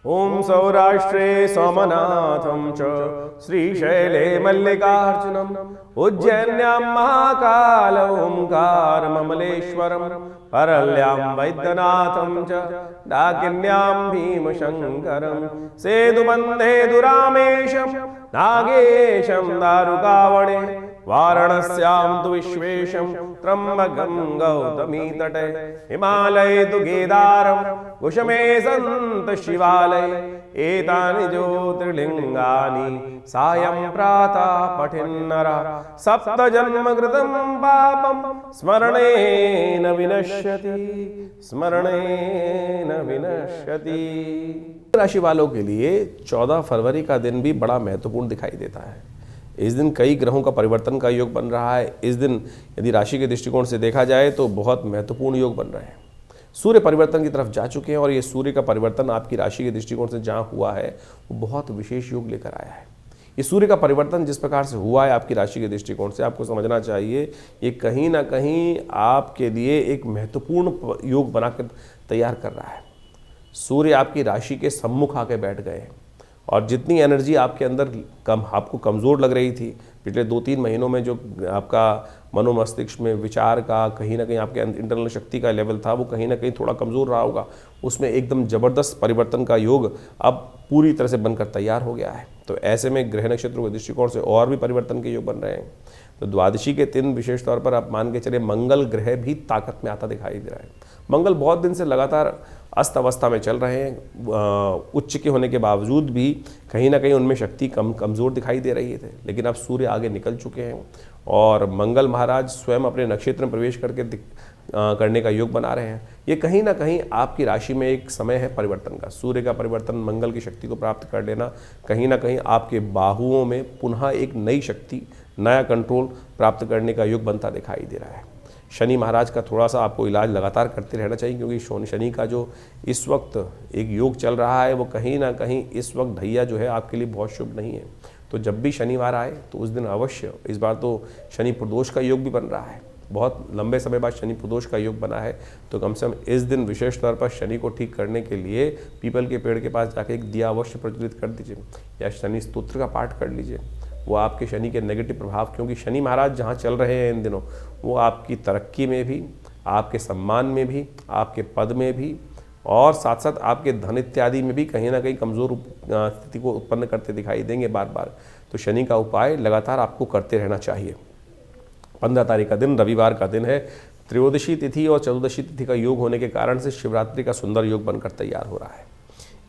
ओम सौराष्ट्रे सोमनाथं च श्रीशैले मल्लिकार्जुनम उज्जैन्यां महाकाल ओंकारममलेश्वरम परल्यां वैद्यनाथं च डाकिन्यां भीमशंकरं सेतुबन्धे दुरामेशं नागेशं दारुकावणे वाराणस्यां तु विश्वेशं त्र्यम्बकं गौतमी तटे हिमालये तु केदारं कुशमे सन्त शिवालय एतानि ज्योतिर्लिङ्गानि सायं प्रातः पठेन्नरः सप्त जन्म कृतं पापं स्मरणेन विनश्यति। राशि वालों के लिए 14 फरवरी का दिन भी बड़ा महत्वपूर्ण दिखाई देता है। इस दिन कई ग्रहों का परिवर्तन का योग बन रहा है। इस दिन यदि राशि के दृष्टिकोण से देखा जाए तो बहुत महत्वपूर्ण योग बन रहे हैं। सूर्य परिवर्तन की तरफ जा चुके हैं और ये सूर्य का परिवर्तन आपकी राशि के दृष्टिकोण से जहाँ हुआ है वो बहुत विशेष योग लेकर आया है। ये सूर्य का परिवर्तन जिस प्रकार से हुआ है आपकी राशि के दृष्टिकोण से आपको समझना चाहिए ये कहीं ना कहीं आपके लिए एक महत्वपूर्ण योग बनाकर तैयार कर रहा है। सूर्य आपकी राशि के सम्मुख आके बैठ गए हैं और जितनी एनर्जी आपके अंदर आपको कमज़ोर लग रही थी पिछले 2-3 महीनों में, जो आपका मनोमस्तिष्क में विचार का कहीं ना कहीं आपके इंटरनल शक्ति का लेवल था वो कहीं ना कहीं थोड़ा कमज़ोर रहा होगा, उसमें एकदम ज़बरदस्त परिवर्तन का योग अब पूरी तरह से बनकर तैयार हो गया है। तो ऐसे में ग्रह नक्षत्रों के दृष्टिकोण से और भी परिवर्तन के योग बन रहे हैं। तो द्वादशी के दिन विशेष तौर पर आप मान के चलिए मंगल ग्रह भी ताकत में आता दिखाई दे रहा है। मंगल बहुत दिन से लगातार अस्त अवस्था में चल रहे हैं, उच्च के होने के बावजूद भी कहीं ना कहीं उनमें शक्ति कमज़ोर दिखाई दे रही थे, लेकिन अब सूर्य आगे निकल चुके हैं और मंगल महाराज स्वयं अपने नक्षत्र में प्रवेश करने का योग बना रहे हैं। ये कहीं ना कहीं आपकी राशि में एक समय है परिवर्तन का। सूर्य का परिवर्तन, मंगल की शक्ति को प्राप्त कर लेना कहीं ना कहीं आपके बाहुओं में पुनः एक नई शक्ति, नया कंट्रोल प्राप्त करने का योग बनता दिखाई दे रहा है। शनि महाराज का थोड़ा सा आपको इलाज लगातार करते रहना चाहिए, क्योंकि शनि का जो इस वक्त एक योग चल रहा है वो कहीं ना कहीं इस वक्त ढैया जो है आपके लिए बहुत शुभ नहीं है। तो जब भी शनिवार आए तो उस दिन अवश्य, इस बार तो शनि प्रदोष का योग भी बन रहा है, बहुत लंबे समय बाद शनि प्रदोष का योग बना है, तो कम से कम इस दिन विशेष तौर पर शनि को ठीक करने के लिए पीपल के पेड़ के पास जाके एक दिया अवश्य प्रज्वलित कर दीजिए या शनि स्तोत्र का पाठ कर लीजिए। वो आपके शनि के नेगेटिव प्रभाव, क्योंकि शनि महाराज जहाँ चल रहे हैं इन दिनों, वो आपकी तरक्की में भी, आपके सम्मान में भी, आपके पद में भी और साथ साथ आपके धन इत्यादि में भी कहीं ना कहीं कमज़ोर स्थिति को उत्पन्न करते दिखाई देंगे बार बार। तो शनि का उपाय लगातार आपको करते रहना चाहिए। 15 तारीख का दिन रविवार का दिन है। त्रयोदशी तिथि और चतुर्दशी तिथि का योग होने के कारण से शिवरात्रि का सुंदर योग बनकर तैयार हो रहा है।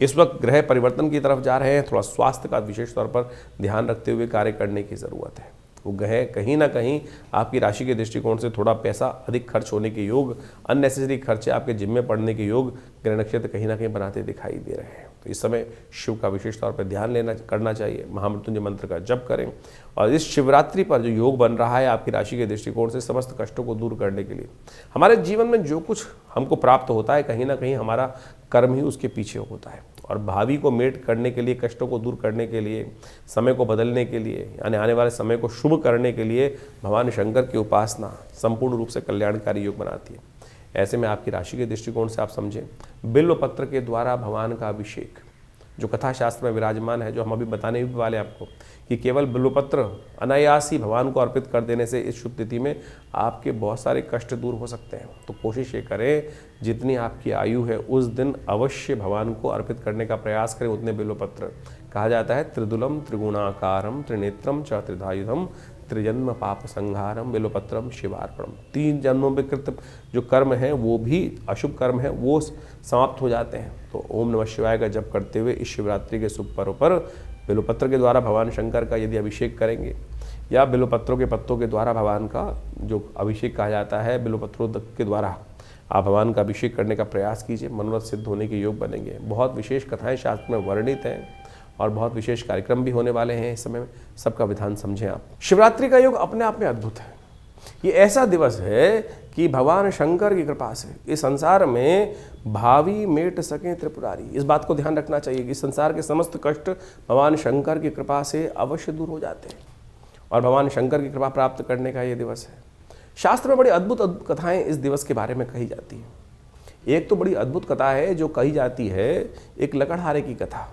इस वक्त ग्रह परिवर्तन की तरफ जा रहे हैं, थोड़ा स्वास्थ्य का विशेष तौर पर ध्यान रखते हुए कार्य करने की ज़रूरत है। वो ग्रह कहीं ना कहीं आपकी राशि के दृष्टिकोण से थोड़ा पैसा अधिक खर्च होने के योग, अननेसेसरी खर्चे आपके जिम्मे पड़ने के योग ग्रह नक्षत्र कहीं ना कहीं बनाते दिखाई दे रहे हैं। तो इस समय शिव का विशेष तौर पर ध्यान करना चाहिए, महामृत्युंजय मंत्र का जप करें और इस शिवरात्रि पर जो योग बन रहा है आपकी राशि के दृष्टिकोण से समस्त कष्टों को दूर करने के लिए, हमारे जीवन में जो कुछ हमको प्राप्त होता है कहीं ना कहीं हमारा कर्म ही उसके पीछे होता है और भावी को मेट करने के लिए, कष्टों को दूर करने के लिए, समय को बदलने के लिए, यानी आने वाले समय को शुभ करने के लिए भगवान शंकर की उपासना संपूर्ण रूप से कल्याणकारी योग बनाती है। ऐसे में आपकी राशि के दृष्टिकोण से आप समझें, बिल्व पत्र के द्वारा भगवान का अभिषेक जो कथा शास्त्र में विराजमान है, जो हम अभी बताने भी वाले आपको कि केवल बिल्वपत्र अनायास ही भगवान को अर्पित कर देने से इस शुभ तिथि में आपके बहुत सारे कष्ट दूर हो सकते हैं। तो कोशिश ये करें, जितनी आपकी आयु है उस दिन अवश्य भगवान को अर्पित करने का प्रयास करें उतने बिल्वपत्र। कहा जाता है त्रिदुलम त्रिगुणाकारम त्रिनेत्रम च त्रिधायुधम त्रिजन्म पाप संहारम बिल्वपत्रम शिवार्पणम। 3 जन्मों में कृत जो कर्म है वो भी अशुभ कर्म है वो समाप्त हो जाते हैं। तो ओम नमः शिवाय का जप करते हुए इस शिवरात्रि के शुभ पर्व पर बिल्वपत्र के द्वारा भगवान शंकर का यदि अभिषेक करेंगे या बिल्वपत्रों के पत्तों के द्वारा भगवान का जो अभिषेक कहा जाता है, बिल्वपत्रों के द्वारा आप भगवान का अभिषेक करने का प्रयास कीजिए, मनोरथ सिद्ध होने के योग बनेंगे। बहुत विशेष कथाएं शास्त्र में वर्णित हैं और बहुत विशेष कार्यक्रम भी होने वाले हैं इस समय में, सबका विधान समझें आप। शिवरात्रि का योग अपने आप में अद्भुत है। ये ऐसा दिवस है कि भगवान शंकर की कृपा से इस संसार में भावी मेट सकें त्रिपुरारी। इस बात को ध्यान रखना चाहिए कि संसार के समस्त कष्ट भगवान शंकर की कृपा से अवश्य दूर हो जाते हैं और भगवान शंकर की कृपा प्राप्त करने का ये दिवस है। शास्त्र में बड़ी अद्भुत अद्भुत कथाएं इस दिवस के बारे में कही जाती हैं। एक तो बड़ी अद्भुत कथा है जो कही जाती है, एक लकड़हारे की कथा।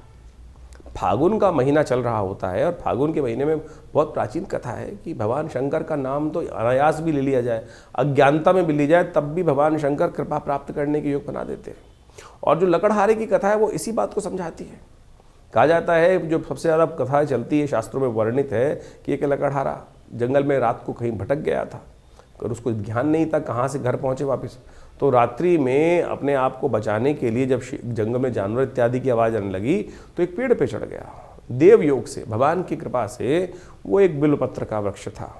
फागुन का महीना चल रहा होता है और फागुन के महीने में बहुत प्राचीन कथा है कि भगवान शंकर का नाम तो अनायास भी ले लिया जाए, अज्ञानता में भी ली जाए, तब भी भगवान शंकर कृपा प्राप्त करने के योग बना देते हैं। और जो लकड़हारे की कथा है वो इसी बात को समझाती है। कहा जाता है, जो सबसे ज़्यादा कथाएं चलती है शास्त्रों में वर्णित है कि एक लकड़हारा जंगल में रात को कहीं भटक गया था और उसको ध्यान नहीं था कहाँ से घर पहुँचे वापस। तो रात्रि में अपने आप को बचाने के लिए जब जंगल में जानवर इत्यादि की आवाज़ आने लगी तो एक पेड़ पे चढ़ गया। देव योग से, भगवान की कृपा से वो एक बिल्वपत्र का वृक्ष था।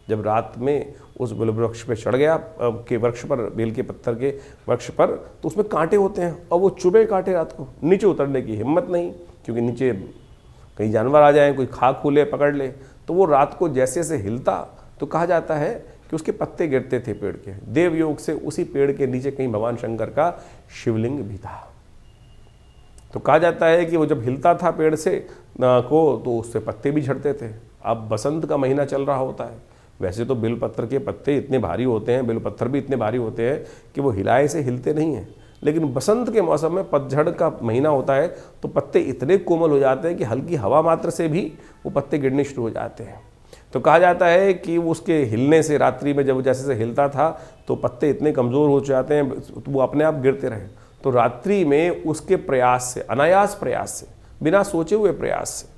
जब रात में उस बिल्व वृक्ष पे चढ़ गया, के वृक्ष पर, बेल के पत्थर के वृक्ष पर, तो उसमें कांटे होते हैं और वो चुभे कांटे रात को, नीचे उतरने की हिम्मत नहीं, क्योंकि नीचे कहीं जानवर आ जाए, कोई खा खू ले, पकड़ ले। तो वो रात को जैसे से हिलता तो कहा जाता है कि उसके पत्ते गिरते थे पेड़ के। देव योग से उसी पेड़ के नीचे कहीं भगवान शंकर का शिवलिंग भी था। तो कहा जाता है कि वो जब हिलता था पेड़ से तो उससे पत्ते भी झड़ते थे। अब बसंत का महीना चल रहा होता है, वैसे तो बेलपत्र के पत्ते इतने भारी होते हैं, बेलपत्थर भी इतने भारी होते हैं कि वो हिलाए से हिलते नहीं हैं, लेकिन बसंत के मौसम में पतझड़ का महीना होता है तो पत्ते इतने कोमल हो जाते हैं कि हल्की हवा मात्र से भी वो पत्ते गिरने शुरू हो जाते हैं। तो कहा जाता है कि उसके हिलने से, रात्रि में जब जैसे से हिलता था तो पत्ते इतने कमज़ोर हो जाते हैं तो वो अपने आप गिरते रहे। तो रात्रि में उसके प्रयास से, अनायास प्रयास से, बिना सोचे हुए प्रयास से,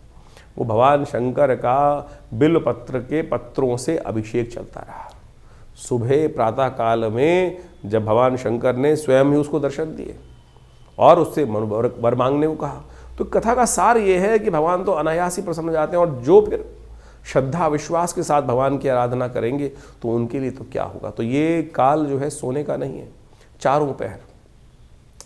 वो भगवान शंकर का बिल्वपत्र के पत्रों से अभिषेक चलता रहा। सुबह प्रातः काल में जब भगवान शंकर ने स्वयं ही उसको दर्शन दिए और उससे वर मांगने को कहा, तो कथा का सार ये है कि भगवान तो अनायास ही प्रसन्न हो जाते हैं, और जो फिर श्रद्धा विश्वास के साथ भगवान की आराधना करेंगे तो उनके लिए तो क्या होगा। तो ये काल जो है सोने का नहीं है। चारों पहर,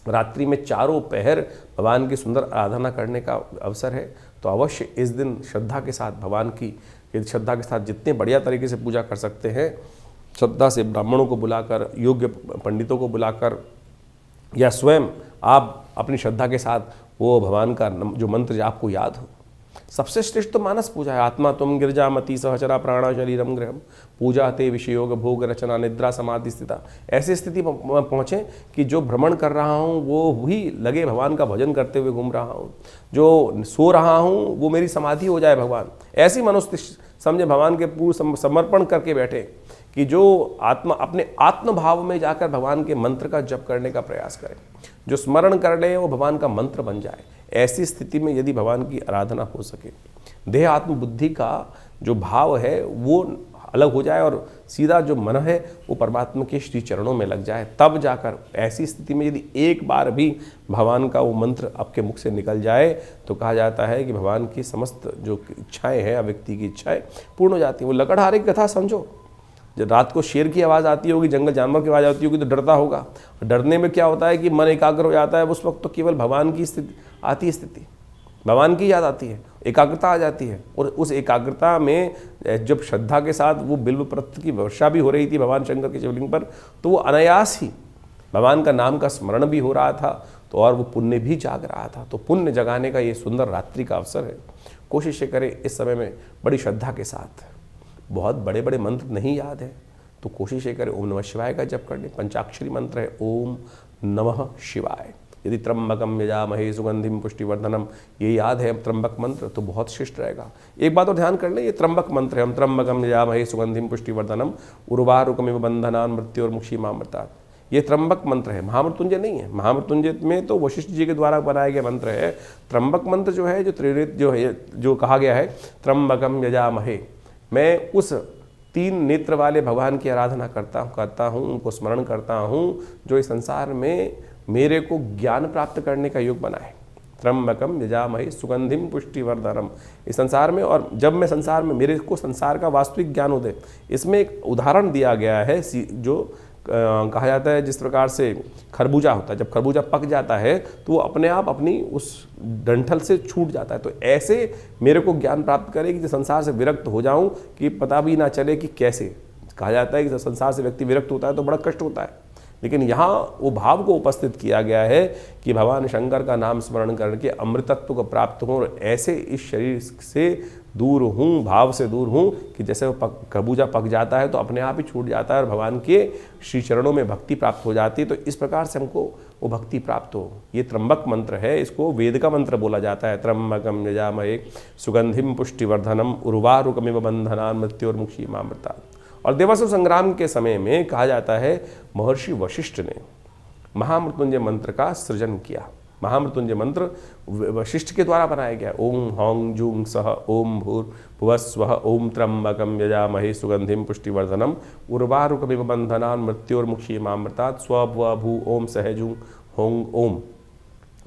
रात्रि में चारों पहर भगवान की सुंदर आराधना करने का अवसर है। तो अवश्य इस दिन श्रद्धा के साथ भगवान की, श्रद्धा के साथ जितने बढ़िया तरीके से पूजा कर सकते हैं, श्रद्धा से ब्राह्मणों को बुलाकर, योग्य पंडितों को बुलाकर, या स्वयं आप अपनी श्रद्धा के साथ वो भगवान का जो मंत्र आपको याद हो। सबसे श्रेष्ठ तो मानस पूजा है। आत्मा तुम गिरजामती सहचरा प्राणा शरीरम गृहम पूजा ते विषयोग भोग रचना निद्रा समाधि स्थिता। ऐसी स्थिति पहुँचें कि जो भ्रमण कर रहा हूँ वो भी लगे भगवान का भजन करते हुए घूम रहा हूँ, जो सो रहा हूँ वो मेरी समाधि हो जाए भगवान। ऐसी मनोस्थिति समझे, भगवान के पूर्ण समर्पण करके बैठे कि जो आत्मा अपने आत्म भाव में जाकर भगवान के मंत्र का जप करने का प्रयास करें, जो स्मरण कर ले वो भगवान का मंत्र बन जाए। ऐसी स्थिति में यदि भगवान की आराधना हो सके, देह आत्म बुद्धि का जो भाव है वो अलग हो जाए और सीधा जो मन है वो परमात्मा के श्री चरणों में लग जाए, तब जाकर ऐसी स्थिति में यदि एक बार भी भगवान का वो मंत्र आपके मुख से निकल जाए तो कहा जाता है कि भगवान की समस्त जो इच्छाएं हैं, व्यक्ति की इच्छाएं पूर्ण हो जाती हैं। वो लकड़हारे की कथा समझो, जब रात को शेर की आवाज़ आती होगी, जंगल जानवर की आवाज़ आती होगी तो डरता होगा। डरने में क्या होता है कि मन एकाग्र हो जाता है, उस वक्त तो केवल भगवान की स्थिति आती है, स्थिति भगवान की याद आती है, एकाग्रता आ जाती है। और उस एकाग्रता में जब श्रद्धा के साथ वो बिल्वपत्र की वर्षा भी हो रही थी भगवान शंकर के शिवलिंग पर, तो वो अनायास ही भगवान का नाम का स्मरण भी हो रहा था, तो और वो पुण्य भी जाग रहा था। तो पुण्य जगाने का ये सुंदर रात्रि का अवसर है। कोशिश करें इस समय में बड़ी श्रद्धा के साथ, बहुत बड़े बड़े मंत्र नहीं याद है तो कोशिश करें ओम नमः शिवाय का जप करने। पंचाक्षरी मंत्र है ओम नमः शिवाय। यदि त्र्यंबकम यजामहे सुगंधिम पुष्टिवर्धनम ये याद है त्र्यंबक मंत्र तो बहुत श्रेष्ठ रहेगा। एक बात और ध्यान कर लें, ये त्र्यंबक मंत्र है। हम त्र्यंबकम यजामहे सुगंधिम पुष्टिवर्धनम उर्वारुकमिव बंधनान मृत्योर्मुक्षीमामृतात्, ये त्र्यंबक मंत्र है, महामृत्युंजय नहीं है। महामृत्युंजय में तो वशिष्ठ जी के द्वारा बनाया गया मंत्र है। त्र्यंबक मंत्र जो है, जो त्रिवृत जो है, जो कहा गया है त्र्यंबकम यजामहे, मैं उस 3 नेत्र वाले भगवान की आराधना करता हूँ, उनको स्मरण करता हूँ जो इस संसार में मेरे को ज्ञान प्राप्त करने का योग बनाए। त्र्यंबकम यजामहे सुगंधिम पुष्टिवर्धनम, इस संसार में, और जब मैं संसार में, मेरे को संसार का वास्तविक ज्ञान हो दे। इसमें एक उदाहरण दिया गया है जो कहा जाता है, जिस प्रकार से खरबूजा होता है, जब खरबूजा पक जाता है तो वो अपने आप अपनी उस डंठल से छूट जाता है। तो ऐसे मेरे को ज्ञान प्राप्त करे कि संसार से विरक्त हो जाऊं कि पता भी ना चले कि कैसे। कहा जाता है कि जब संसार से व्यक्ति विरक्त होता है तो बड़ा कष्ट होता है, लेकिन यहाँ वो भाव को उपस्थित किया गया है कि भगवान शंकर का नाम स्मरण करके अमृतत्व को प्राप्त हो और ऐसे इस शरीर से दूर हूँ भाव से दूर हूँ कि जैसे वो खरबूजा पक जाता है तो अपने आप ही छूट जाता है और भगवान के श्री चरणों में भक्ति प्राप्त हो जाती है। तो इस प्रकार से हमको वो भक्ति प्राप्त हो। ये त्र्यंबक मंत्र है, इसको वेद का मंत्र बोला जाता है। त्र्यंबकम यजामहे सुगंधिम पुष्टिवर्धनम उर्वारुकमिव बंधनान् मृत्योर्मुक्षीयमामृतात्। और देवासुर संग्राम के समय में कहा जाता है महर्षि वशिष्ठ ने महामृत्युंजय मंत्र का सृजन किया। महामृत्युंजय मंत्र वशिष्ठ के द्वारा बनाया गया। ओम हौं जूं सह ओम भूर्भुवस्वः ओम त्र्यंबकम यजामहे सुगंधिम पुष्टिवर्धनम उर्वारुकमिव बंधनान् मृत्योर्मुक्षीयमामृतात् स्वभू ओम सहजूं हों ओम।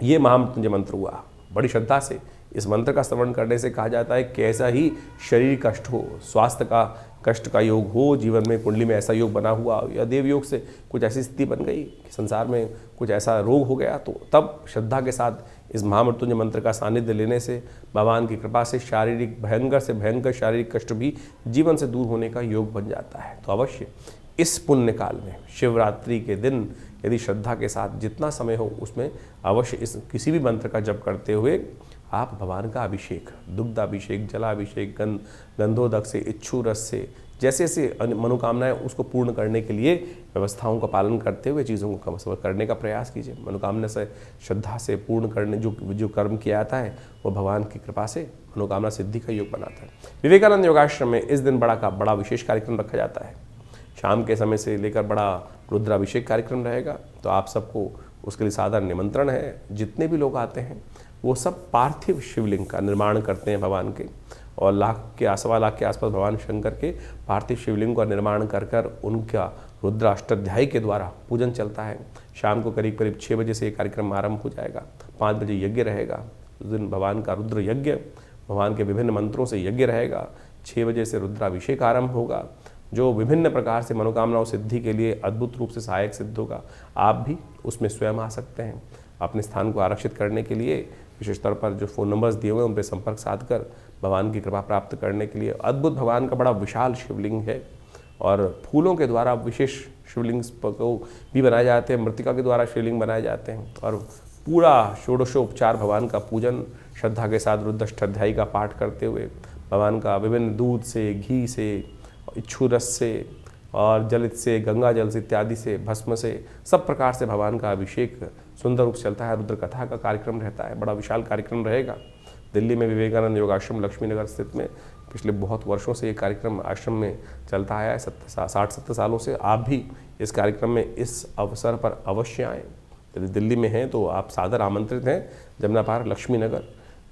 ये महामृत्युंजय मंत्र हुआ। बड़ी श्रद्धा से इस मंत्र का श्रवण करने से कहा जाता है कैसा ही शरीर कष्ट हो, स्वास्थ्य का कष्ट का योग हो, जीवन में कुंडली में ऐसा योग बना हुआ या देव योग से कुछ ऐसी स्थिति बन गई कि संसार में कुछ ऐसा रोग हो गया, तो तब श्रद्धा के साथ इस महामृत्युंजय मंत्र का सानिध्य लेने से भगवान की कृपा से शारीरिक भयंकर से भयंकर शारीरिक कष्ट भी जीवन से दूर होने का योग बन जाता है। तो अवश्य इस पुण्य काल में शिवरात्रि के दिन यदि श्रद्धा के साथ जितना समय हो उसमें अवश्य इस किसी भी मंत्र का जप करते हुए आप भगवान का अभिषेक, दुग्धाभिषेक, जलाभिषेक, गंधोदक से, इच्छू रस से, जैसे जैसे मनोकामनाएं उसको पूर्ण करने के लिए व्यवस्थाओं का पालन करते हुए चीज़ों को करने का प्रयास कीजिए। मनोकामना से श्रद्धा से पूर्ण करने जो कर्म किया जाता है वो भगवान की कृपा से मनोकामना सिद्धि का योग बनाता है। विवेकानंद योगाश्रम में इस दिन बड़ा विशेष कार्यक्रम रखा जाता है। शाम के समय से लेकर बड़ा रुद्राभिषेक कार्यक्रम रहेगा। तो आप सबको उसके लिए सादर निमंत्रण है। जितने भी लोग आते हैं वो सब पार्थिव शिवलिंग का निर्माण करते हैं भगवान के, और सवा लाख के आसपास भगवान शंकर के पार्थिव शिवलिंग का निर्माण कर उनका रुद्राष्टाध्यायी के द्वारा पूजन चलता है। शाम को करीब 6 बजे से ये कार्यक्रम आरंभ हो जाएगा। 5 बजे यज्ञ रहेगा। उस दिन भगवान का रुद्र यज्ञ, भगवान के विभिन्न मंत्रों से यज्ञ रहेगा। 6 बजे से रुद्राभिषेक आरंभ होगा जो विभिन्न प्रकार से मनोकामनाओं सिद्धि के लिए अद्भुत रूप से सहायक सिद्ध होगा। आप भी उसमें स्वयं आ सकते हैं। अपने स्थान को आरक्षित करने के लिए विशेष तौर पर जो फ़ोन नंबर्स दिए हुए हैं उन पर संपर्क साध कर भगवान की कृपा प्राप्त करने के लिए। अद्भुत भगवान का बड़ा विशाल शिवलिंग है और फूलों के द्वारा विशेष शिवलिंग को भी बनाए जाते हैं, मृतिका के द्वारा शिवलिंग बनाए जाते हैं और पूरा षोडशोपचार भगवान का पूजन श्रद्धा के साथ रुद्राष्टाध्यायी का पाठ करते हुए भगवान का विभिन्न दूध से, घी से, इच्छू रस से और जलित से, गंगा जल से इत्यादि से, भस्म से, सब प्रकार से भगवान का अभिषेक सुंदर रूप से चलता है। रुद्र कथा का कार्यक्रम रहता है, बड़ा विशाल कार्यक्रम रहेगा। दिल्ली में विवेकानंद योगाश्रम लक्ष्मीनगर स्थित में पिछले बहुत वर्षों से ये कार्यक्रम आश्रम में चलता आया है, 60-70 सालों से। आप भी इस कार्यक्रम में इस अवसर पर अवश्य आएँ। यदि दिल्ली में हैं तो आप सादर आमंत्रित हैं। जमुना पार्क लक्ष्मीनगर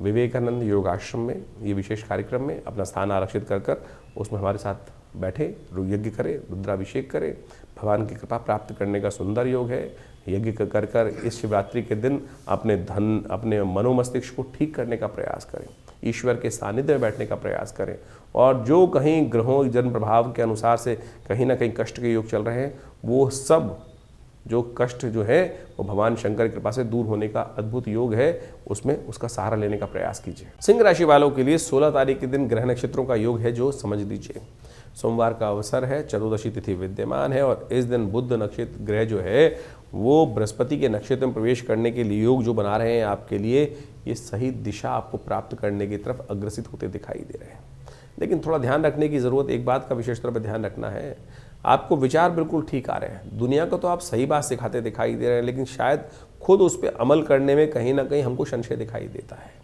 विवेकानंद योगाश्रम में ये विशेष कार्यक्रम में अपना स्थान आरक्षित कर उसमें हमारे साथ बैठे, यज्ञ करें, रुद्राभिषेक करें। भगवान की कृपा प्राप्त करने का सुंदर योग है। यज्ञ कर इस शिवरात्रि के दिन अपने मनोमस्तिष्क को ठीक करने का प्रयास करें, ईश्वर के सानिध्य में बैठने का प्रयास करें। और जो कहीं ग्रहों जन्म प्रभाव के अनुसार से कहीं ना कहीं कष्ट के योग चल रहे हैं, वो सब जो कष्ट जो है वो भगवान शंकर की कृपा से दूर होने का अद्भुत योग है, उसमें उसका सहारा लेने का प्रयास कीजिए। सिंह राशि वालों के लिए 16 तारीख के दिन ग्रह नक्षत्रों का योग है जो समझ लीजिए। सोमवार का अवसर है, चतुर्दशी तिथि विद्यमान है और इस दिन बुध नक्षत्र ग्रह जो है वो बृहस्पति के नक्षत्र में प्रवेश करने के लिए योग जो बना रहे हैं आपके लिए, ये सही दिशा आपको प्राप्त करने की तरफ अग्रसित होते दिखाई दे रहे हैं। लेकिन थोड़ा ध्यान रखने की ज़रूरत, एक बात का विशेष तौर पर ध्यान रखना है, आपको विचार बिल्कुल ठीक आ रहे हैं, दुनिया को तो आप सही बात सिखाते दिखाई दे रहे हैं, लेकिन शायद खुद उस पर अमल करने में कहीं ना कहीं हमको संशय दिखाई देता है।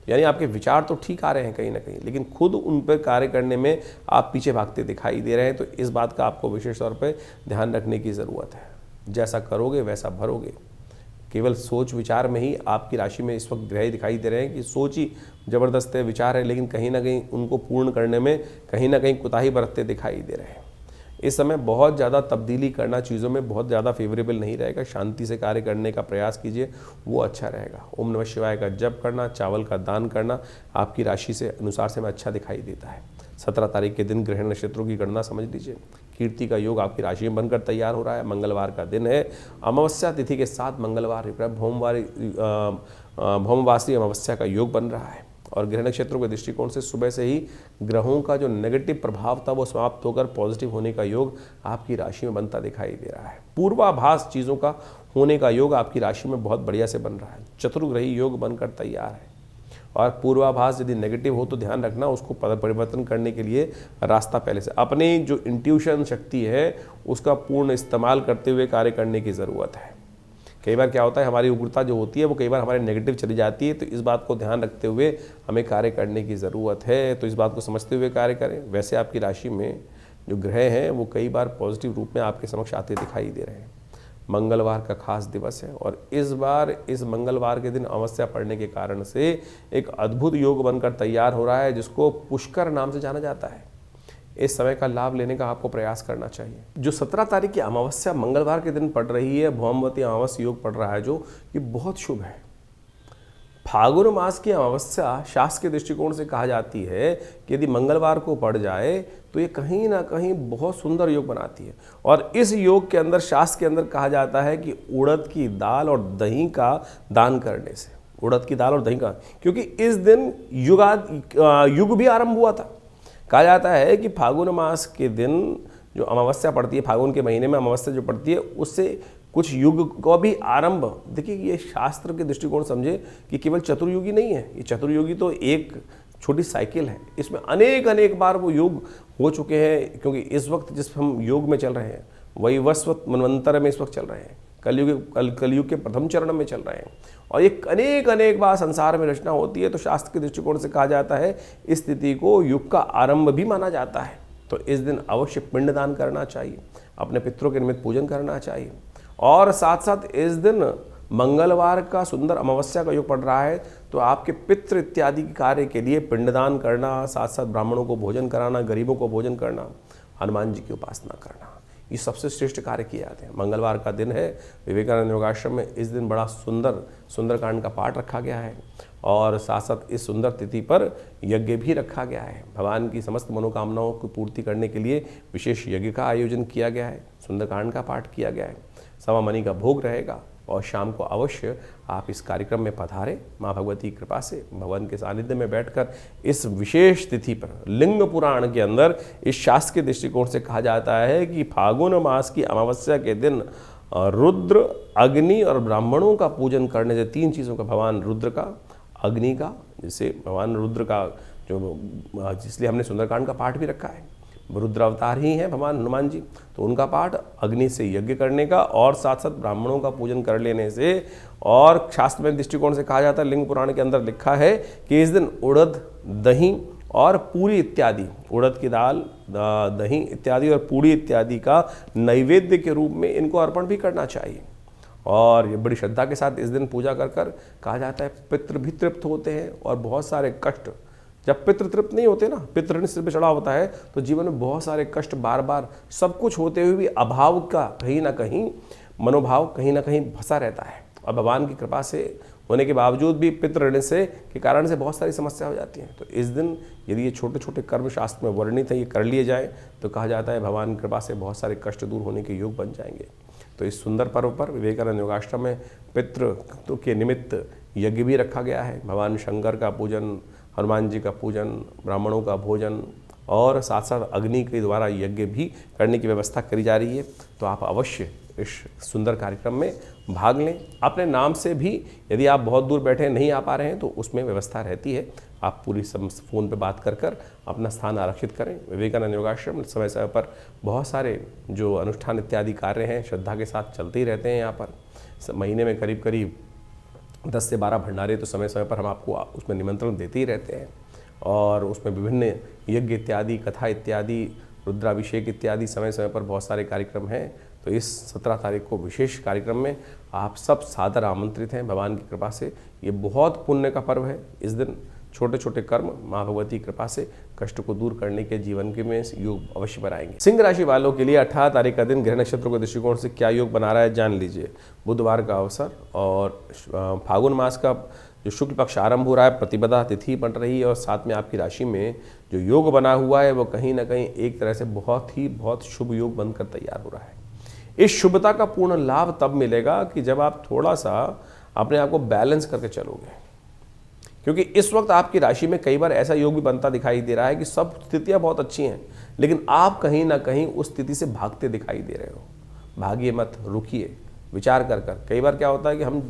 यानी आपके विचार तो ठीक आ रहे हैं कहीं ना कहीं, लेकिन खुद उन पर कार्य करने में आप पीछे भागते दिखाई दे रहे हैं। तो इस बात का आपको विशेष तौर पर ध्यान रखने की ज़रूरत है। जैसा करोगे वैसा भरोगे। केवल सोच विचार में ही आपकी राशि में इस वक्त ग्रह दिखाई दे रहे हैं कि सोच ही ज़बरदस्त है, विचार है, लेकिन कहीं ना कहीं उनको पूर्ण करने में कहीं ना कहीं कुताही बरतते दिखाई दे रहे हैं। इस समय बहुत ज़्यादा तब्दीली करना चीज़ों में बहुत ज़्यादा फेवरेबल नहीं रहेगा। शांति से कार्य करने का प्रयास कीजिए, वो अच्छा रहेगा। ओम नमः शिवाय का जप करना, चावल का दान करना आपकी राशि से अनुसार से में अच्छा दिखाई देता है। 17 तारीख के दिन ग्रह नक्षत्रों की गणना समझ लीजिए। कीर्ति का योग आपकी राशि में बनकर तैयार हो रहा है। मंगलवार का दिन है, अमावस्या तिथि के साथ मंगलवार भौमवासी अमावस्या का योग बन रहा है और ग्रह नक्षत्रों के दृष्टिकोण से सुबह से ही ग्रहों का जो नेगेटिव प्रभाव था वो समाप्त होकर पॉजिटिव होने का योग आपकी राशि में बनता दिखाई दे रहा है। पूर्वाभास चीज़ों का होने का योग आपकी राशि में बहुत बढ़िया से बन रहा है। चतुर्ग्रही योग बनकर तैयार है। और पूर्वाभास यदि नेगेटिव हो तो ध्यान रखना, उसको परिवर्तन करने के लिए रास्ता पहले से अपनी जो इंट्यूशन शक्ति है उसका पूर्ण इस्तेमाल करते हुए कार्य करने की ज़रूरत है। कई बार क्या होता है, हमारी उग्रता जो होती है वो कई बार हमारे नेगेटिव चली जाती है, तो इस बात को ध्यान रखते हुए हमें कार्य करने की ज़रूरत है। तो इस बात को समझते हुए कार्य करें। वैसे आपकी राशि में जो ग्रह हैं वो कई बार पॉजिटिव रूप में आपके समक्ष आते दिखाई दे रहे हैं। मंगलवार का खास दिवस है और इस बार इस मंगलवार के दिन अमावस्या पड़ने के कारण से एक अद्भुत योग बनकर तैयार हो रहा है, जिसको पुष्कर नाम से जाना जाता है। इस समय का लाभ लेने का आपको प्रयास करना चाहिए। जो 17 तारीख की अमावस्या मंगलवार के दिन पड़ रही है, भौमवती अमावस्या योग पड़ रहा है, जो ये बहुत शुभ है। फागुन मास की अमावस्या शास्त्र के दृष्टिकोण से कहा जाती है कि यदि मंगलवार को पड़ जाए तो ये कहीं ना कहीं बहुत सुंदर योग बनाती है। और इस योग के अंदर शास्त्र के अंदर कहा जाता है कि उड़द की दाल और दही का दान करने से, उड़द की दाल और दही का, क्योंकि इस दिन युग भी आरंभ हुआ था। कहा जाता है कि फागुन मास के दिन जो अमावस्या पड़ती है, फागुन के महीने में अमावस्या जो पड़ती है, उससे कुछ युग को भी आरंभ। देखिए, ये शास्त्र के दृष्टिकोण समझे कि केवल चतुर्युगी नहीं है, ये चतुर्युगी तो एक छोटी साइकिल है, इसमें अनेक बार वो युग हो चुके हैं। क्योंकि इस वक्त जिस हम योग में चल रहे हैं वही वस्वत मनवंतर में इस वक्त चल रहे हैं, कलयुग के प्रथम चरण में चल रहे हैं, और एक अनेक बार संसार में रचना होती है। तो शास्त्र के दृष्टिकोण से कहा जाता है इस स्थिति को युग का आरंभ भी माना जाता है। तो इस दिन अवश्य पिंडदान करना चाहिए, अपने पितरों के निमित्त पूजन करना चाहिए। और साथ साथ इस दिन मंगलवार का सुंदर अमावस्या का योग पड़ रहा है, तो आपके पितृ इत्यादि कार्य के लिए पिंडदान करना, साथ साथ ब्राह्मणों को भोजन कराना, गरीबों को भोजन करना, हनुमान जी की उपासना करना, ये सबसे श्रेष्ठ कार्य किए जाते हैं। मंगलवार का दिन है, विवेकानंद योगाश्रम में इस दिन बड़ा सुंदरकांड का पाठ रखा गया है, और साथ साथ इस सुंदर तिथि पर यज्ञ भी रखा गया है। भगवान की समस्त मनोकामनाओं की पूर्ति करने के लिए विशेष यज्ञ का आयोजन किया गया है, सुंदरकांड का पाठ किया गया है, सवा मनी का भोग रहेगा। और शाम को अवश्य आप इस कार्यक्रम में पधारें। माँ भगवती की कृपा से भगवान के सानिध्य में बैठकर इस विशेष तिथि पर, लिंग पुराण के अंदर इस शास्त्र के दृष्टिकोण से कहा जाता है कि फागुन मास की अमावस्या के दिन रुद्र, अग्नि और ब्राह्मणों का पूजन करने से, तीन चीज़ों का, भगवान रुद्र का, अग्नि का, जिसे भगवान रुद्र का जो, इसलिए हमने सुंदरकांड का पाठ भी रखा है, रुद्र अवतार ही हैं भगवान हनुमान जी, तो उनका पाठ, अग्नि से यज्ञ करने का, और साथ साथ ब्राह्मणों का पूजन कर लेने से। और शास्त्र में दृष्टिकोण से कहा जाता है, लिंग पुराण के अंदर लिखा है कि इस दिन उड़द, दही और पूरी इत्यादि, उड़द की दाल, दही इत्यादि और पूरी इत्यादि का नैवेद्य के रूप में इनको अर्पण भी करना चाहिए। और ये बड़ी श्रद्धा के साथ इस दिन पूजा कर कहा जाता है पितृ भी तृप्त होते हैं, और बहुत सारे कष्ट, जब पितृ तृप्त नहीं होते ना, पितृ सिर पे चढ़ा होता है, तो जीवन में बहुत सारे कष्ट, बार बार सब कुछ होते हुए भी अभाव का कहीं ना कहीं मनोभाव कहीं ना कहीं फंसा रहता है। और भगवान की कृपा से होने के बावजूद भी पितृ ऋण से के कारण से बहुत सारी समस्या हो जाती हैं। तो इस दिन यदि ये छोटे छोटे कर्म शास्त्र में वर्णित है, ये कर लिए जाए, तो कहा जाता है भगवान की कृपा से बहुत सारे कष्ट दूर होने के योग बन जाएंगे। तो इस सुंदर पर्व पर विवेकानंद योगाश्रम में पितृ के निमित्त यज्ञ भी रखा गया है। भगवान शंकर का पूजन, हनुमान जी का पूजन, ब्राह्मणों का भोजन, और साथ साथ अग्नि के द्वारा यज्ञ भी करने की व्यवस्था करी जा रही है। तो आप अवश्य इस सुंदर कार्यक्रम में भाग लें। अपने नाम से भी यदि आप बहुत दूर बैठे नहीं आ पा रहे हैं तो उसमें व्यवस्था रहती है, आप पूरी फ़ोन पे बात कर अपना स्थान आरक्षित करें। विवेकानंद योगाश्रम समय समय पर बहुत सारे जो अनुष्ठान इत्यादि कार्य हैं श्रद्धा के साथ चलते ही रहते हैं। यहाँ पर महीने में करीब 10 से 12 भंडारे तो समय समय पर हम आपको उसमें निमंत्रण देते ही रहते हैं, और उसमें विभिन्न यज्ञ इत्यादि, कथा इत्यादि, रुद्राभिषेक इत्यादि समय समय पर बहुत सारे कार्यक्रम हैं। तो इस 17 तारीख को विशेष कार्यक्रम में आप सब सादर आमंत्रित हैं। भगवान की कृपा से ये बहुत पुण्य का पर्व है। इस दिन छोटे छोटे कर्म माँ भगवती की कृपा से कष्ट को दूर करने के जीवन के में योग अवश्य बनाएंगे। सिंह राशि वालों के लिए 18 तारीख का दिन ग्रह नक्षत्रों के दृष्टिकोण से क्या योग बना रहा है जान लीजिए। बुधवार का अवसर और फागुन मास का जो शुक्ल पक्ष आरंभ हो रहा है, प्रतिपदा तिथि बन रही है, और साथ में आपकी राशि में जो योग बना हुआ है वो कहीं ना कहीं एक तरह से बहुत शुभ योग बनकर तैयार हो रहा है। इस शुभता का पूर्ण लाभ तब मिलेगा कि जब आप थोड़ा सा अपने आप को बैलेंस करके चलोगे, क्योंकि इस वक्त आपकी राशि में कई बार ऐसा योग भी बनता दिखाई दे रहा है कि सब स्थितियां बहुत अच्छी हैं, लेकिन आप कहीं ना कहीं उस स्थिति से भागते दिखाई दे रहे हो। भागिए मत, रुकिए, विचार कर कई बार क्या होता है कि हम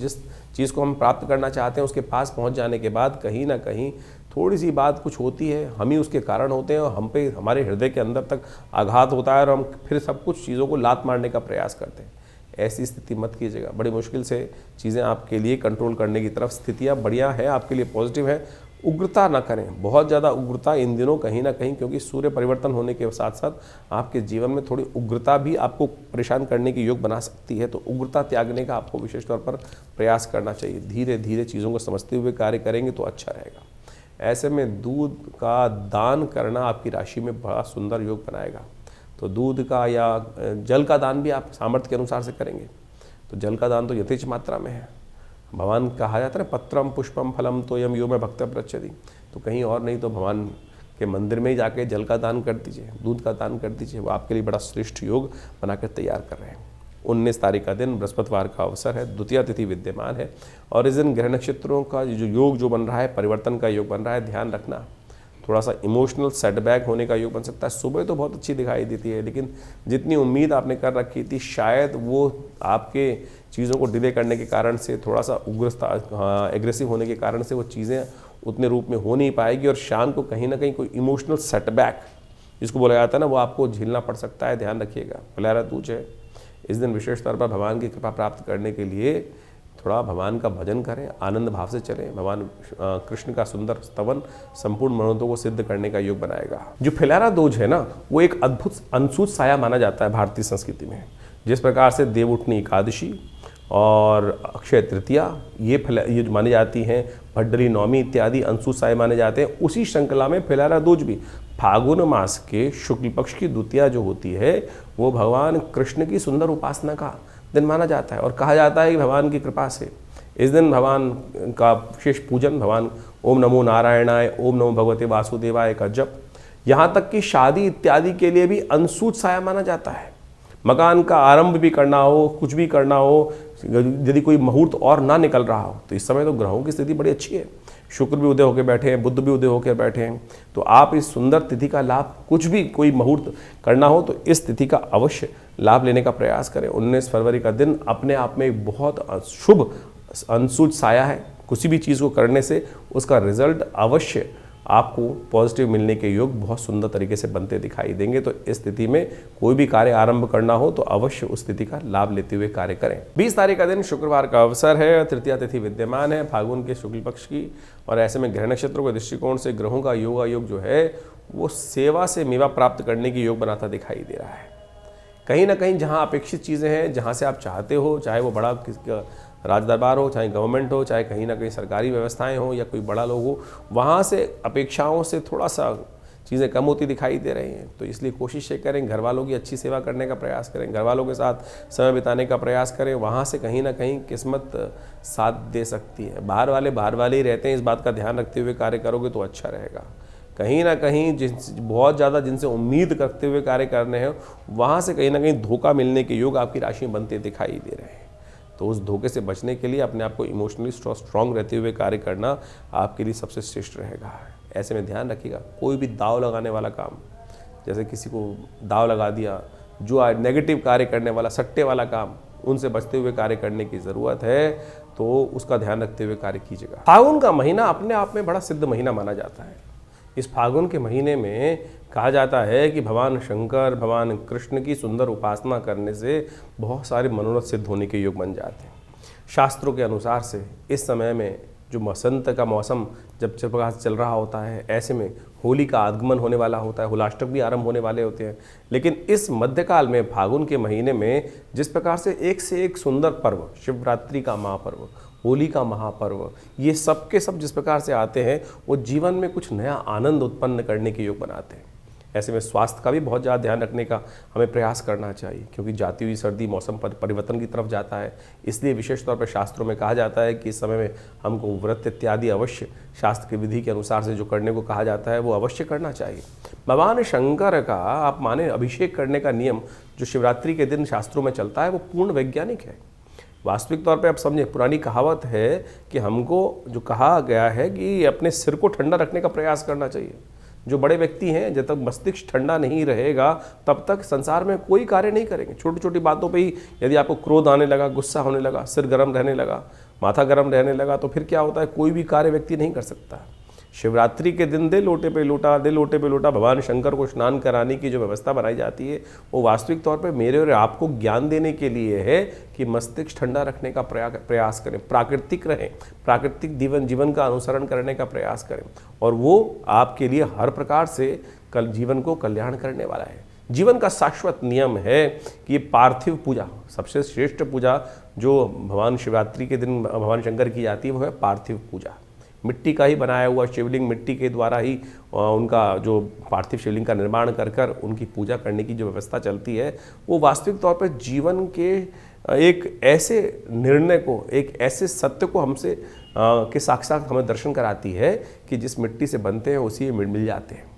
चीज़ को हम प्राप्त करना चाहते हैं, उसके पास पहुंच जाने के बाद कहीं ना कहीं थोड़ी सी बात कुछ होती है, हम ही उसके कारण होते हैं और हम पे हमारे हृदय के अंदर तक आघात होता है और हम फिर सब कुछ चीज़ों को लात मारने का प्रयास करते हैं। ऐसी स्थिति मत कीजिएगा। बड़ी मुश्किल से चीज़ें आपके लिए कंट्रोल करने की तरफ स्थितियाँ बढ़िया है, आपके लिए पॉजिटिव है। उग्रता ना करें, बहुत ज़्यादा उग्रता इन दिनों कहीं ना कहीं, क्योंकि सूर्य परिवर्तन होने के साथ साथ आपके जीवन में थोड़ी उग्रता भी आपको परेशान करने की योग बना सकती है। तो उग्रता त्यागने का आपको विशेष तौर पर प्रयास करना चाहिए। धीरे धीरे चीज़ों को समझते हुए कार्य करेंगे तो अच्छा रहेगा। ऐसे में दूध का दान करना आपकी राशि में बड़ा सुंदर योग बनाएगा। तो दूध का या जल का दान भी आप सामर्थ्य के अनुसार से करेंगे। तो जल का दान तो यथेच मात्रा में है। भगवान कहा जाता है ना, पत्रम पुष्पम फलम तोयम यो में भक्त प्रचति। तो कहीं और नहीं तो भगवान के मंदिर में ही जाके जल का दान कर दीजिए, दूध का दान कर दीजिए। वो आपके लिए बड़ा श्रेष्ठ योग बनाकर तैयार कर रहे हैं। 19 तारीख का दिन बृहस्पतिवार का अवसर है, द्वितीया तिथि विद्यमान है और इस दिन ग्रह नक्षत्रों का जो योग जो बन रहा है, परिवर्तन का योग बन रहा है। ध्यान रखना, थोड़ा सा इमोशनल सेटबैक होने का योग बन सकता है। सुबह तो बहुत अच्छी दिखाई देती है, लेकिन जितनी उम्मीद आपने कर रखी थी शायद वो आपके चीज़ों को डिले करने के कारण से, थोड़ा सा उग्रता एग्रेसिव होने के कारण से वो चीज़ें उतने रूप में हो नहीं पाएगी और शाम को कहीं ना कहीं कोई इमोशनल सेटबैक जिसको बोला जाता है ना, वो आपको झेलना पड़ सकता है। ध्यान रखिएगा। फिलहाल दूज है, इस दिन विशेष तौर पर भगवान की कृपा प्राप्त करने के लिए थोड़ा भगवान का भजन करें, आनंद भाव से चलें। भगवान कृष्ण का सुंदर स्तवन संपूर्ण मनोरथों को सिद्ध करने का योग बनाएगा। जो फिलहारा दूज है ना, वो एक अद्भुत अनसूत साया माना जाता है भारतीय संस्कृति में। जिस प्रकार से देवउठनी एकादशी और अक्षय तृतीया ये जो मानी जाती हैं, भड्डली नौमी इत्यादि अनसूत साय माने जाते हैं, उसी श्रृंखला में फिलहारा दूज भी फागुन मास के शुक्ल पक्ष की द्वितीया जो होती है वो भगवान कृष्ण की सुंदर उपासना का दिन माना जाता है। और कहा जाता है कि भगवान की कृपा से इस दिन भगवान का विशेष पूजन, भगवान ओम नमो नारायणाय, ओम नमो भगवते वासुदेवाय का जप, यहाँ तक कि शादी इत्यादि के लिए भी अनसूत साया माना जाता है। मकान का आरंभ भी करना हो, कुछ भी करना हो, यदि कोई मुहूर्त और ना निकल रहा हो तो इस समय तो ग्रहों की स्थिति बड़ी अच्छी है। शुक्र भी उदय होकर बैठे हैं, बुध भी उदय होकर बैठे हैं। तो आप इस सुंदर तिथि का लाभ, कुछ भी कोई मुहूर्त करना हो तो इस तिथि का अवश्य लाभ लेने का प्रयास करें। 19 फरवरी का दिन अपने आप में एक बहुत शुभ अनसूत साया है। किसी भी चीज़ को करने से उसका रिजल्ट अवश्य आपको पॉजिटिव मिलने के योग बहुत सुंदर तरीके से बनते दिखाई देंगे। तो इस स्थिति में कोई भी कार्य आरंभ करना हो तो अवश्य उस स्थिति का लाभ लेते हुए कार्य करें। 20 तारीख का दिन शुक्रवार का अवसर है, तृतीया तिथि विद्यमान है फागुन के शुक्ल पक्ष की। और ऐसे में ग्रह नक्षत्रों के दृष्टिकोण से ग्रहों का योग जो है वो सेवा से मेवा प्राप्त करने की योग बनाता दिखाई दे रहा है। कहीं ना कहीं जहाँ अपेक्षित चीज़ें हैं, जहाँ से आप चाहते हो, चाहे वो बड़ा राज दरबार हो, चाहे गवर्नमेंट हो, चाहे कहीं ना कहीं सरकारी व्यवस्थाएं हो या कोई बड़ा लोग हो, वहाँ से अपेक्षाओं से थोड़ा सा चीज़ें कम होती दिखाई दे रही हैं। तो इसलिए कोशिश ये करें, घर वालों की अच्छी सेवा करने का प्रयास करें, घर वालों के साथ समय बिताने का प्रयास करें। वहाँ से कहीं ना कहीं किस्मत साथ दे सकती है। बाहर वाले ही रहते हैं, इस बात का ध्यान रखते हुए कार्य करोगे तो अच्छा रहेगा। कहीं ना कहीं बहुत ज़्यादा जिनसे उम्मीद करते हुए कार्य करने हैं, वहाँ से कहीं ना कहीं धोखा मिलने के योग आपकी राशि में बनते दिखाई दे रहे हैं। तो उस धोखे से बचने के लिए अपने आप को इमोशनली स्ट्रांग रहते हुए कार्य करना आपके लिए सबसे श्रेष्ठ रहेगा। ऐसे में ध्यान रखिएगा, कोई भी दाव लगाने वाला काम, जैसे किसी को दाव लगा दिया, जो नेगेटिव कार्य करने वाला, सट्टे वाला काम, उनसे बचते हुए कार्य करने की ज़रूरत है। तो उसका ध्यान रखते हुए कार्य कीजिएगा। फागुन का महीना अपने आप में बड़ा सिद्ध महीना माना जाता है। इस फागुन के महीने में कहा जाता है कि भगवान शंकर, भगवान कृष्ण की सुंदर उपासना करने से बहुत सारे मनोरथ सिद्ध होने के योग बन जाते हैं। शास्त्रों के अनुसार से इस समय में जो बसंत का मौसम जब चल रहा होता है, ऐसे में होली का आगमन होने वाला होता है, होलाष्टक भी आरंभ होने वाले होते हैं। लेकिन इस मध्यकाल में फागुन के महीने में जिस प्रकार से एक सुंदर पर्व, शिवरात्रि का महापर्व, होली का महापर्व, ये सब के सब जिस प्रकार से आते हैं वो जीवन में कुछ नया आनंद उत्पन्न करने के योग बनाते हैं। ऐसे में स्वास्थ्य का भी बहुत ज़्यादा ध्यान रखने का हमें प्रयास करना चाहिए, क्योंकि जाती हुई सर्दी मौसम परिवर्तन की तरफ जाता है। इसलिए विशेष तौर पर शास्त्रों में कहा जाता है कि इस समय में हमको व्रत इत्यादि अवश्य शास्त्र की विधि के अनुसार से जो करने को कहा जाता है वो अवश्य करना चाहिए। भगवान शंकर का आप माने अभिषेक करने का नियम जो शिवरात्रि के दिन शास्त्रों में चलता है वो पूर्ण वैज्ञानिक है। वास्तविक तौर पे आप समझें, पुरानी कहावत है कि हमको जो कहा गया है कि अपने सिर को ठंडा रखने का प्रयास करना चाहिए। जो बड़े व्यक्ति हैं, जब तक मस्तिष्क ठंडा नहीं रहेगा तब तक संसार में कोई कार्य नहीं करेंगे। छोटी छोटी बातों पे ही यदि आपको क्रोध आने लगा, गुस्सा होने लगा, सिर गर्म रहने लगा, माथा गर्म रहने लगा तो फिर क्या होता है, कोई भी कार्य व्यक्ति नहीं कर सकता। शिवरात्रि के दिन दे लोटे पे लोटा भगवान शंकर को स्नान कराने की जो व्यवस्था बनाई जाती है वो वास्तविक तौर पे मेरे और आपको ज्ञान देने के लिए है कि मस्तिष्क ठंडा रखने का प्रयास करें, प्राकृतिक रहें, प्राकृतिक जीवन का अनुसरण करने का प्रयास करें, और वो आपके लिए हर प्रकार से जीवन को कल्याण करने वाला है। जीवन का शाश्वत नियम है कि ये पार्थिव पूजा, सबसे श्रेष्ठ पूजा जो भगवान शिवरात्रि के दिन भगवान शंकर की जाती है वो है पार्थिव पूजा। मिट्टी का ही बनाया हुआ शिवलिंग, मिट्टी के द्वारा ही उनका जो पार्थिव शिवलिंग का निर्माण कर उनकी पूजा करने की जो व्यवस्था चलती है वो वास्तविक तौर पर जीवन के एक ऐसे निर्णय को, एक ऐसे सत्य को हमसे के साक्षात हमें दर्शन कराती है कि जिस मिट्टी से बनते हैं उसी में मिल जाते हैं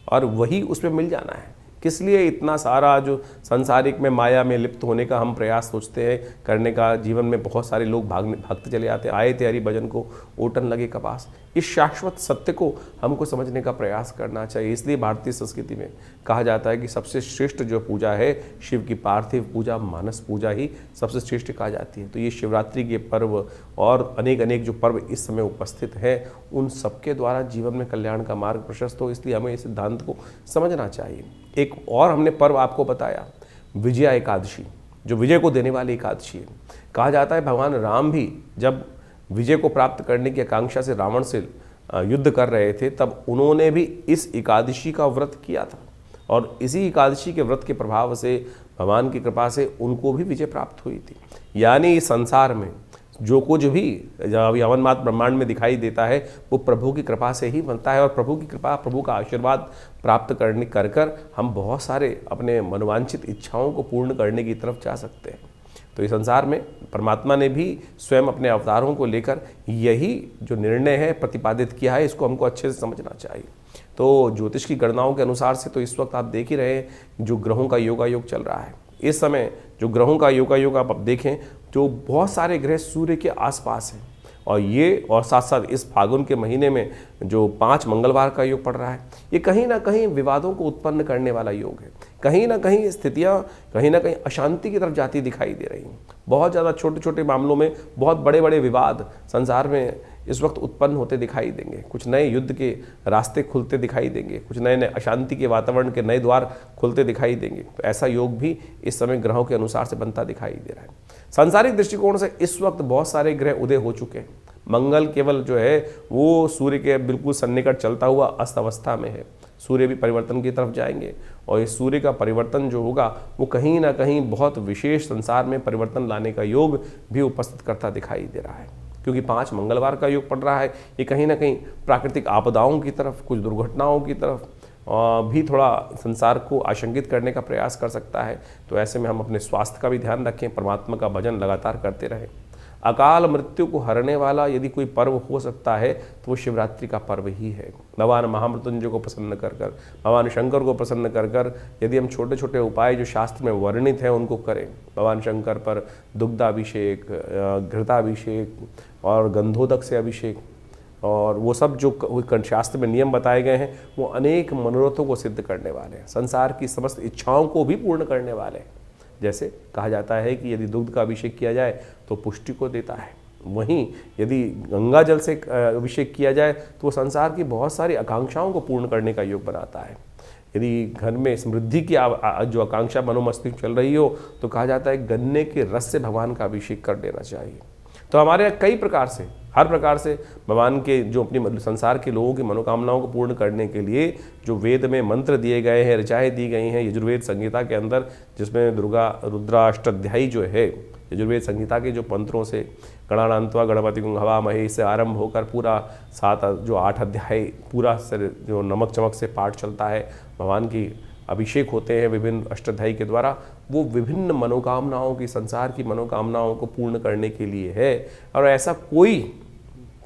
और वही उसमें मिल जाना है। किस लिए इतना सारा जो संसारिक में माया में लिप्त होने का हम प्रयास सोचते हैं करने का। जीवन में बहुत सारे लोग भागते चले जाते हैं, आए थे हरि भजन को ओटन लगे कपास। इस शाश्वत सत्य को हमको समझने का प्रयास करना चाहिए। इसलिए भारतीय संस्कृति में कहा जाता है कि सबसे श्रेष्ठ जो पूजा है शिव की पार्थिव पूजा, मानस पूजा ही सबसे श्रेष्ठ कहा जाती है। तो ये शिवरात्रि के पर्व और अनेक जो पर्व इस समय उपस्थित हैं उन सबके द्वारा जीवन में कल्याण का मार्ग प्रशस्त हो, इसलिए हमें इस सिद्धांत को समझना चाहिए। एक और हमने पर्व आपको बताया, विजया एकादशी, जो विजय को देने वाली एकादशी है। कहा जाता है भगवान राम भी जब विजय को प्राप्त करने की आकांक्षा से रावण से युद्ध कर रहे थे तब उन्होंने भी इस एकादशी का व्रत किया था और इसी एकादशी के व्रत के प्रभाव से भगवान की कृपा से उनको भी विजय प्राप्त हुई थी। यानी इस संसार में जो कुछ भी यवन मात्र ब्रह्मांड में दिखाई देता है वो प्रभु की कृपा से ही बनता है और प्रभु की कृपा, प्रभु का आशीर्वाद प्राप्त करने कर हम बहुत सारे अपने मनोवांछित इच्छाओं को पूर्ण करने की तरफ जा सकते हैं। तो इस संसार में परमात्मा ने भी स्वयं अपने अवतारों को लेकर यही जो निर्णय है प्रतिपादित किया है, इसको हमको अच्छे से समझना चाहिए। तो ज्योतिष की गणनाओं के अनुसार से तो इस वक्त आप देख ही रहे हैं जो ग्रहों का योगायोग चल रहा है। इस समय जो ग्रहों का योगायोग आप देखें जो बहुत सारे ग्रह सूर्य के आसपास हैं और साथ साथ इस फागुन के महीने में जो 5 मंगलवार का योग पड़ रहा है, ये कहीं ना कहीं विवादों को उत्पन्न करने वाला योग है। कहीं ना कहीं स्थितियां कहीं ना कहीं अशांति की तरफ जाती दिखाई दे रही हैं। बहुत ज़्यादा छोटे छोटे मामलों में बहुत बड़े बड़े विवाद संसार में इस वक्त उत्पन्न होते दिखाई देंगे। कुछ नए युद्ध के रास्ते खुलते दिखाई देंगे, कुछ नए नए अशांति के वातावरण के नए द्वार खुलते दिखाई देंगे। तो ऐसा योग भी इस समय ग्रहों के अनुसार से बनता दिखाई दे रहा है। सांसारिक दृष्टिकोण से इस वक्त बहुत सारे ग्रह उदय हो चुके हैं। मंगल केवल जो है वो सूर्य के बिल्कुल सन्निकट चलता हुआ अस्त अवस्था में है। सूर्य भी परिवर्तन की तरफ जाएंगे और इस सूर्य का परिवर्तन जो होगा वो कहीं ना कहीं बहुत विशेष संसार में परिवर्तन लाने का योग भी उपस्थित करता दिखाई दे रहा है। क्योंकि 5 मंगलवार का योग पड़ रहा है, ये कहीं ना कहीं प्राकृतिक आपदाओं की तरफ, कुछ दुर्घटनाओं की तरफ भी थोड़ा संसार को आशंकित करने का प्रयास कर सकता है। तो ऐसे में हम अपने स्वास्थ्य का भी ध्यान रखें, परमात्मा का भजन लगातार करते रहें। अकाल मृत्यु को हरने वाला यदि कोई पर्व हो सकता है तो वो शिवरात्रि का पर्व ही है। भगवान महामृत्युंजय को प्रसन्न कर भगवान शंकर को प्रसन्न कर यदि हम छोटे छोटे उपाय जो शास्त्र में वर्णित हैं उनको करें, भगवान शंकर पर दुग्धाभिषेक, घृताभिषेक और गंधोदक से अभिषेक और वो सब जो शास्त्र में नियम बताए गए हैं वो अनेक मनोरथों को सिद्ध करने वाले हैं, संसार की समस्त इच्छाओं को भी पूर्ण करने वाले हैं। जैसे कहा जाता है कि यदि दुग्ध का अभिषेक किया जाए तो पुष्टि को देता है, वहीं यदि गंगा जल से अभिषेक किया जाए तो वो संसार की बहुत सारी आकांक्षाओं को पूर्ण करने का योग बनाता है। यदि घर में समृद्धि की जो आकांक्षा मनोमस्तिष्क चल रही हो तो कहा जाता है गन्ने के रस से भगवान का अभिषेक कर देना चाहिए। तो हमारे यहाँ कई प्रकार से, हर प्रकार से भगवान के जो अपनी संसार के लोगों की मनोकामनाओं को पूर्ण करने के लिए जो वेद में मंत्र दिए गए हैं, ऋचाएँ दी गई हैं यजुर्वेद संहिता के अंदर, जिसमें दुर्गा रुद्राष्टाध्यायी जो है यजुर्वेद संहिता के जो मंत्रों से गणानान्त्वा गणपति हवामहे से आरंभ होकर पूरा 8 अध्याय पूरा जो नमक चमक से पाठ चलता है, भगवान की अभिषेक होते हैं विभिन्न अष्टाध्यायी के द्वारा, वो विभिन्न मनोकामनाओं की, संसार की मनोकामनाओं को पूर्ण करने के लिए है। और ऐसा कोई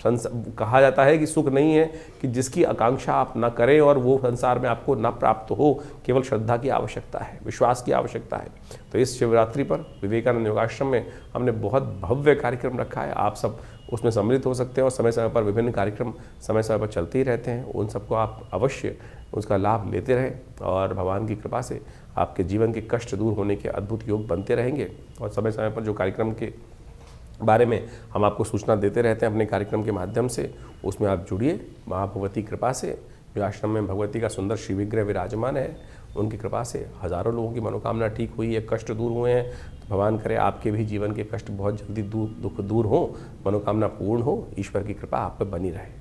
कहा जाता है कि सुख नहीं है कि जिसकी आकांक्षा आप न करें और वो संसार में आपको न प्राप्त हो। केवल श्रद्धा की आवश्यकता है, विश्वास की आवश्यकता है। तो इस शिवरात्रि पर विवेकानंद योगाश्रम में हमने बहुत भव्य कार्यक्रम रखा है, आप सब उसमें सम्मिलित हो सकते हैं और समय समय पर विभिन्न कार्यक्रम समय समय पर चलते ही रहते हैं। उन सबको आप अवश्य उसका लाभ लेते रहें और भगवान की कृपा से आपके जीवन के कष्ट दूर होने के अद्भुत योग बनते रहेंगे। और समय समय पर जो कार्यक्रम के बारे में हम आपको सूचना देते रहते हैं अपने कार्यक्रम के माध्यम से। उसमें आप जुड़िए। माँ भगवती कृपा से, जो आश्रम में भगवती का सुंदर शिव विग्रह विराजमान है, उनकी कृपा से हज़ारों लोगों की मनोकामना ठीक हुई है, कष्ट दूर हुए हैं। तो भगवान करे आपके भी जीवन के कष्ट बहुत जल्दी दुख दूर हो, मनोकामना पूर्ण हो। ईश्वर की कृपा आप पर बनी रहे।